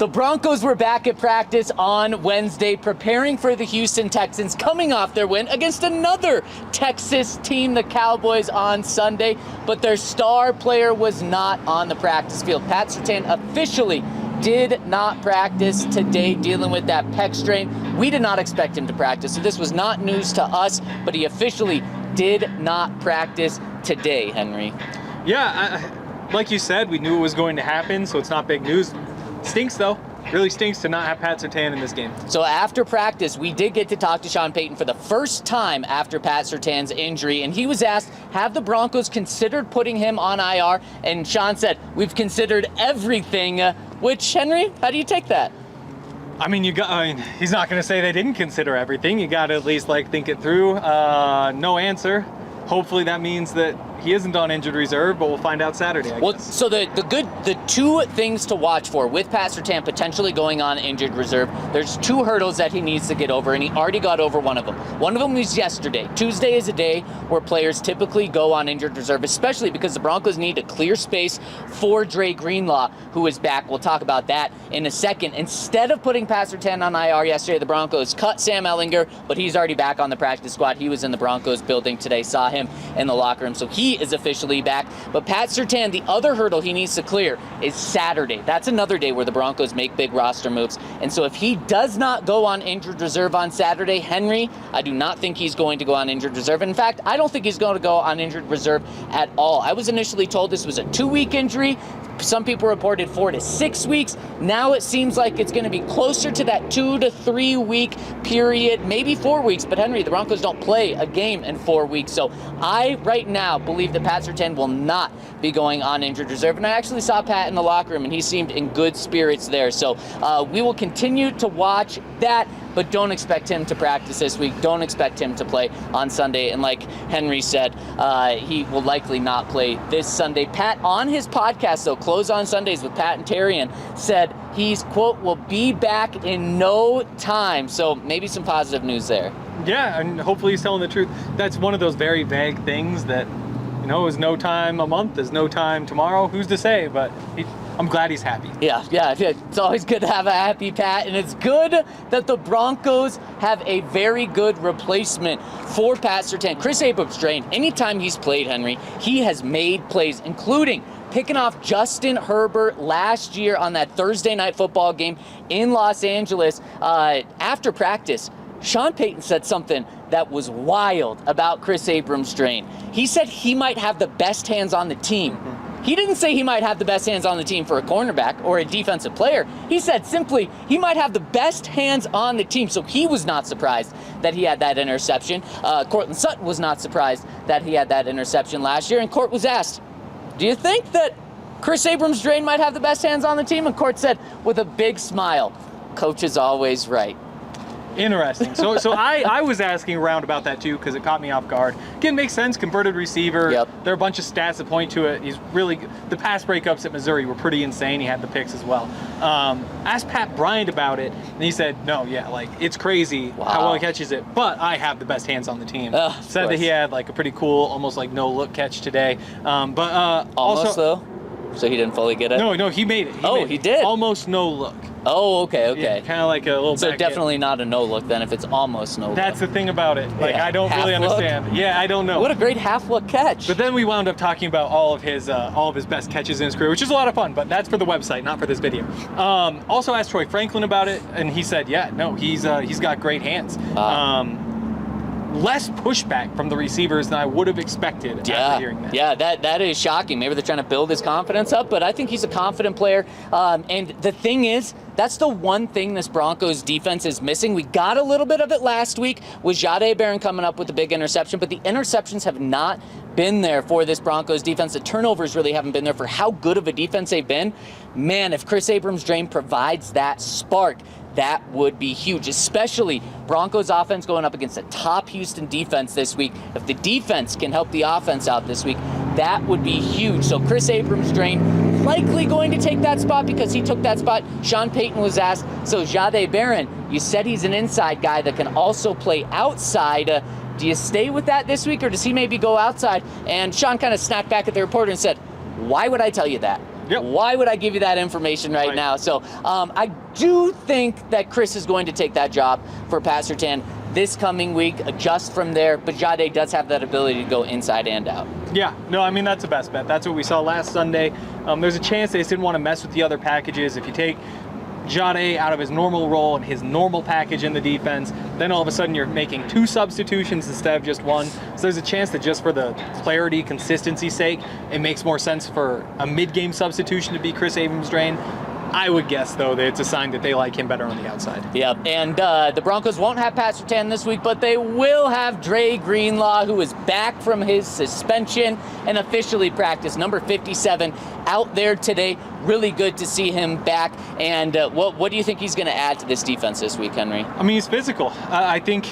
The Broncos were back at practice on Wednesday, preparing for the Houston Texans, coming off their win against another Texas team, the Cowboys, on Sunday. But their star player was not on the practice field. Pat Surtain officially did not practice today, dealing with that pec strain. We did not expect him to practice, so this was not news to us, but he officially did not practice today, Henry. Yeah, like you said, we knew it was going to happen, so it's not big news. Stinks, though. Really stinks to not have Pat Surtain in this game. So after practice, we did get to talk to Sean Payton for the first time after Pat Surtain's injury, and he was asked, have the Broncos considered putting him on IR? And Sean said, we've considered everything, which, Henry, how do you take that? I mean, he's not going to say they didn't consider everything. You got to at least, think it through. No answer. Hopefully that means that he isn't on injured reserve, but we'll find out Saturday, I guess. So the two things to watch for with Pat Surtain potentially going on injured reserve, there's two hurdles that he needs to get over, and he already got over one of them. One of them was yesterday. Tuesday is a day where players typically go on injured reserve, especially because the Broncos need to clear space for Dre Greenlaw, who is back. We'll talk about that in a second. Instead of putting Pat Surtain on IR yesterday, the Broncos cut Sam Ehlinger, but he's already back on the practice squad. He was in the Broncos building today, saw him in the locker room, so he is officially back. But Pat Surtain, the other hurdle he needs to clear is Saturday. That's another day where the Broncos make big roster moves. And so if he does not go on injured reserve on Saturday, Henry, I do not think he's going to go on injured reserve. In fact, I don't think he's going to go on injured reserve at all. I was initially told this was a 2-week injury. Some people reported 4 to 6 weeks. Now it seems like it's going to be closer to that 2 to 3 week period, maybe 4 weeks. But Henry, the Broncos don't play a game in 4 weeks. So I, right now, believe that Pat Surtain will not be going on injured reserve. And I actually saw Pat in the locker room, and he seemed in good spirits there. So we will continue to watch that, but don't expect him to practice this week. Don't expect him to play on Sunday. And like Henry said, he will likely not play this Sunday. Pat, on his podcast, though, Close on Sundays with Pat and Terrian, said he's, quote, will be back in no time. So maybe some positive news there. Yeah, and hopefully he's telling the truth. That's one of those very vague things that, is no time a month, is no time tomorrow. Who's to say? But I'm glad he's happy. Yeah. It's always good to have a happy Pat, and it's good that the Broncos have a very good replacement for Pat Surtain. Kris Abrams-Draine, anytime he's played, Henry, he has made plays, including picking off Justin Herbert last year on that Thursday night football game in Los Angeles. After practice, Sean Payton said something that was wild about Kris Abrams-Draine. He said he might have the best hands on the team. He didn't say he might have the best hands on the team for a cornerback or a defensive player. He said simply he might have the best hands on the team. So he was not surprised that he had that interception. Courtland Sutton was not surprised that he had that interception last year. And Court was asked, do you think that Kris Abrams-Draine might have the best hands on the team? And Court said with a big smile, coach is always right. Interesting. So I was asking around about that too because it caught me off guard. Again, makes sense. Converted receiver. Yep. There are a bunch of stats that point to it. He's really the pass breakups at Missouri were pretty insane. He had the picks as well. Asked Pat Bryant about it, and he said, "No, it's crazy how well he catches it, but I have the best hands on the team." Said that he had a pretty cool, almost no look catch today. But almost also, though. So he didn't fully get it? No, he made it. He did? Almost no look. Oh, okay. Yeah, kind of like a little. So definitely not a no look then if it's almost no look. That's the thing about it. I don't really understand. Look? Yeah, I don't know. What a great half look catch. But then we wound up talking about all of his best catches in his career, which is a lot of fun. But that's for the website, not for this video. Also asked Troy Franklin about it, and he said, he's got great hands. Less pushback from the receivers than I would have expected after hearing that. Yeah, that is shocking. Maybe they're trying to build his confidence up, but I think he's a confident player. And the thing is, that's the one thing this Broncos defense is missing. We got a little bit of it last week with Jahdae Barron coming up with a big interception, but the interceptions have not been there for this Broncos defense. The turnovers really haven't been there for how good of a defense they've been. Man, if Kris Abrams-Draine provides that spark, that would be huge, especially Broncos offense going up against a top Houston defense this week. If the defense can help the offense out this week, that would be huge. So Kris Abrams-Draine likely going to take that spot because he took that spot. Sean Payton was asked, so Jahdae Barron, you said he's an inside guy that can also play outside. Do you stay with that this week, or does he maybe go outside? And Sean kind of snapped back at the reporter and said, why would I tell you that? Yep. Why would I give you that information right now? So I do think that Kris is going to take that job for Pat Surtain this coming week, adjust from there, but Jade does have that ability to go inside and out. Yeah, no, I mean, that's the best bet. That's what we saw last Sunday. There's a chance they just didn't want to mess with the other packages. If you take Jade out of his normal role and his normal package in the defense, then all of a sudden you're making 2 substitutions instead of just 1. So there's a chance that just for the clarity, consistency's sake, it makes more sense for a mid-game substitution to be Kris Abrams-Draine. I would guess, though, that it's a sign that they like him better on the outside. Yep, and the Broncos won't have Pat Surtain this week, but they will have Dre Greenlaw, who is back from his suspension and officially practiced. Number 57 out there today. Really good to see him back. And what do you think he's going to add to this defense this week, Henry? I mean, he's physical. I think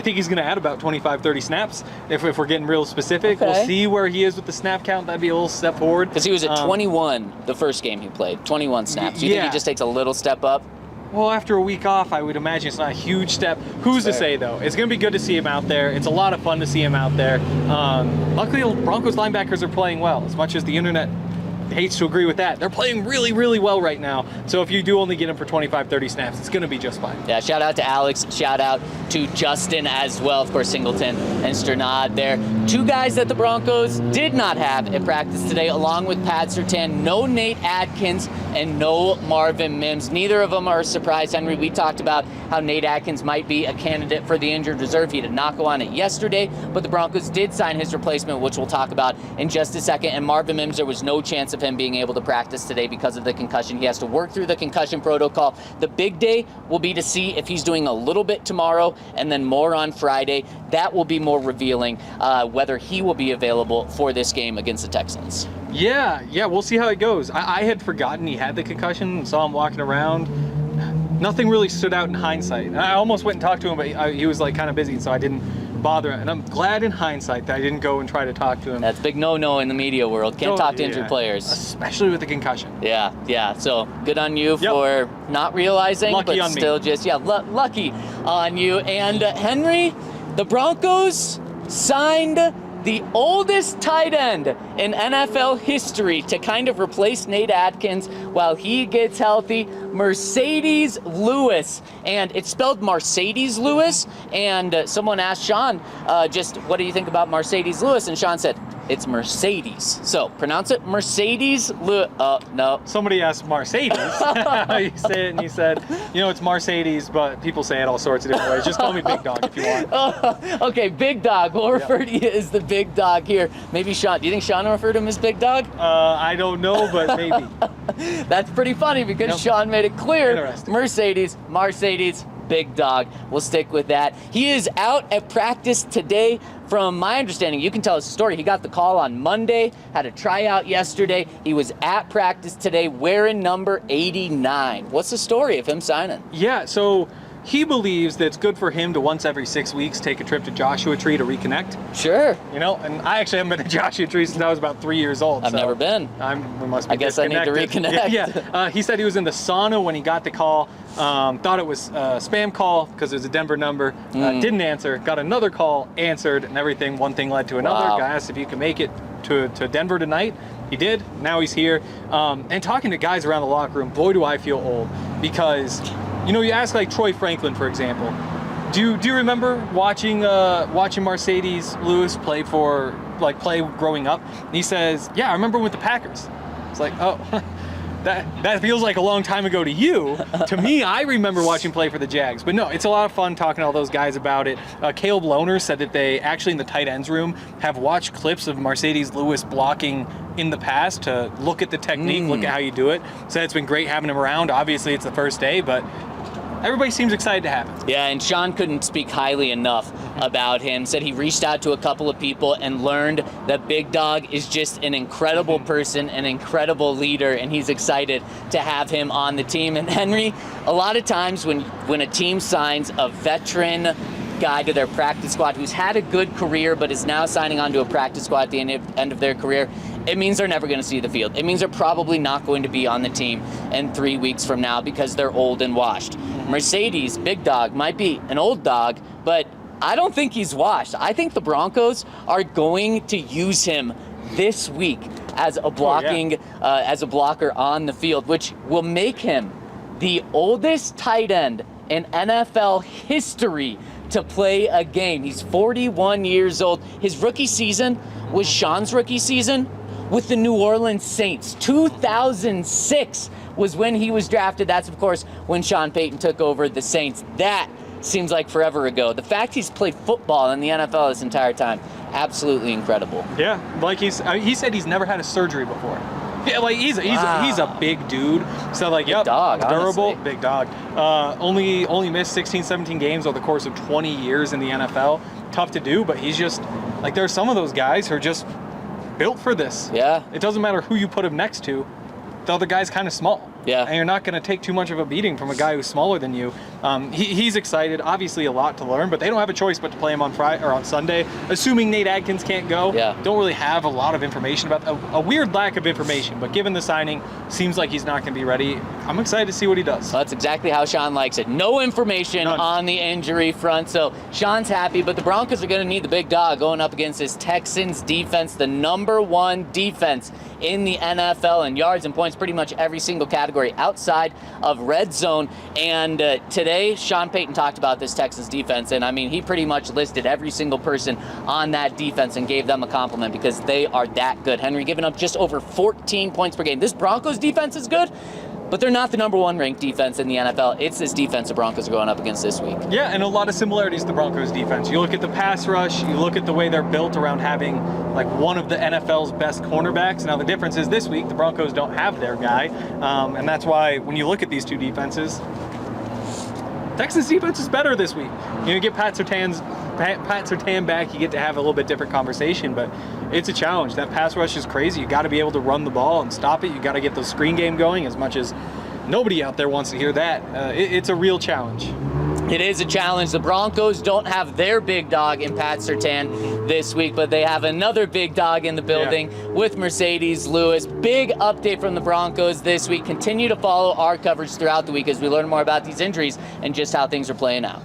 he's going to add about 25, 30 snaps if we're getting real specific. Okay. We'll see where he is with the snap count. That'd be a little step forward. Because he was at 21 the first game he played, 21 snaps. Do you think he just takes a little step up? Well, after a week off, I would imagine it's not a huge step. Who's to say, though? It's going to be good to see him out there. It's a lot of fun to see him out there. Luckily, the Broncos linebackers are playing well, as much as the internet hates to agree with that. They're playing really, really well right now. So if you do only get him for 25, 30 snaps, it's going to be just fine. Yeah, shout out to Alex. Shout out to Justin as well. Of course, Singleton and Sternad there. 2 guys that the Broncos did not have at practice today, along with Pat Surtain. No Nate Adkins and no Marvin Mims. Neither of them are a surprise, Henry. We talked about how Nate Adkins might be a candidate for the injured reserve. He did not go on it yesterday, but the Broncos did sign his replacement, which we'll talk about in just a second. And Marvin Mims, there was no chance of him being able to practice today because of the concussion. He has to work through the concussion protocol. The big day will be to see if he's doing a little bit tomorrow and then more on Friday. That will be more revealing whether he will be available for this game against the Texans. Yeah, we'll see how it goes. I had forgotten he had the concussion and saw him walking around. Nothing really stood out in hindsight. I almost went and talked to him, but he was like kind of busy, so I didn't bother him. And I'm glad in hindsight that I didn't go and try to talk to him. That's big no-no in the media world. Can't talk to injured players. Especially with the concussion. Yeah. So good on you for not realizing, lucky but on still me. just, lucky on you. And Henry, the Broncos signed the oldest tight end in NFL history to kind of replace Nate Adkins while he gets healthy, Marcedes Lewis. And it's spelled Marcedes Lewis. And someone asked Sean, just what do you think about Marcedes Lewis? And Sean said, it's Mercedes. So pronounce it Marcedes Lewis. No. Somebody asked Marcedes. You say it and you said, it's Marcedes, but people say it all sorts of different ways. Just call me Big Dog if you want. Okay, Big Dog. We'll refer to you as the Big Dog here. Maybe Sean. Do you think Sean referred to him as Big Dog? I don't know, but maybe. That's pretty funny because Sean made it clear. Interesting. Marcedes, Big Dog. We'll stick with that. He is out at practice today. From my understanding, you can tell us the story. He got the call on Monday, had a tryout yesterday. He was at practice today wearing number 89. What's the story of him signing? Yeah, so he believes that it's good for him to once every 6 weeks take a trip to Joshua Tree to reconnect. Sure. And I actually haven't been to Joshua Tree since I was about 3 years old. I've never been. We must be I guess I need to reconnect. Yeah. He said he was in the sauna when he got the call. Thought it was a spam call because it was a Denver number. Didn't answer. Got another call, answered, and everything. One thing led to another. Wow. Guy asked if you can make it to Denver tonight. He did. Now he's here. And talking to guys around the locker room, boy, do I feel old. Because, you ask like Troy Franklin, for example. Do you remember watching Marcedes Lewis play growing up? And he says, yeah, I remember with the Packers. It's like, oh, that feels like a long time ago to you. To me, I remember watching play for the Jags. But no, it's a lot of fun talking to all those guys about it. Caleb Lohner said that they actually in the tight ends room have watched clips of Marcedes Lewis blocking in the past to look at the technique, look at how you do it. So it's been great having him around. Obviously, it's the first day, but everybody seems excited to have him. Yeah, and Sean couldn't speak highly enough about him. Said he reached out to a couple of people and learned that Big Dog is just an incredible person, an incredible leader, and he's excited to have him on the team. And Henry, a lot of times when a team signs a veteran guy to their practice squad who's had a good career but is now signing on to a practice squad at the end of their career, it means they're never going to see the field. It means they're probably not going to be on the team in 3 weeks from now because they're old and washed. Marcedes, Big Dog, might be an old dog, but I don't think he's washed. I think the Broncos are going to use him this week as a blocking as a blocker on the field, which will make him the oldest tight end in NFL history to play a game. He's 41 years old. His rookie season was Sean's rookie season with the New Orleans Saints. 2006 was when he was drafted. That's, of course, when Sean Payton took over the Saints. That seems like forever ago. The fact he's played football in the NFL this entire time, absolutely incredible. Yeah, like he said he's never had a surgery before. Yeah, like he's a big dude. So like, big dog, durable, honestly. big dog. Only missed 16, 17 games over the course of 20 years in the NFL. Tough to do, but he's just like, there's some of those guys who are just built for this. Yeah. It doesn't matter who you put him next to. The other guy's kind of small. Yeah. And you're not going to take too much of a beating from a guy who's smaller than you. He's excited. Obviously, a lot to learn, but they don't have a choice but to play him on Friday or on Sunday. Assuming Nate Adkins can't go. Yeah. Don't really have a lot of information about a weird lack of information. But given the signing, seems like he's not going to be ready. I'm excited to see what he does. Well, that's exactly how Sean likes it. No information on the injury front, so Sean's happy, but the Broncos are going to need the big dog going up against this Texans defense, the #1 defense in the NFL in yards and points, pretty much every single category outside of red zone. And today, Sean Payton talked about this Texans defense, and I mean, he pretty much listed every single person on that defense and gave them a compliment because they are that good. Henry giving up just over 14 points per game. This Broncos defense is good, but they're not the #1 ranked defense in the NFL. It's this defense the Broncos are going up against this week. Yeah, and a lot of similarities to the Broncos defense. You look at the pass rush, you look at the way they're built around having like one of the NFL's best cornerbacks. Now the difference is this week the Broncos don't have their guy, and that's why when you look at these two defenses, Texans defense is better this week. You get Pat Surtain back, you get to have a little bit different conversation, but it's a challenge. That pass rush is crazy. You got to be able to run the ball and stop it. You got to get the screen game going, as much as nobody out there wants to hear that. It's a real challenge. It is a challenge. The Broncos don't have their big dog in Pat Surtain this week, but they have another big dog in the building with Marcedes Lewis. Big update from the Broncos this week. Continue to follow our coverage throughout the week as we learn more about these injuries and just how things are playing out.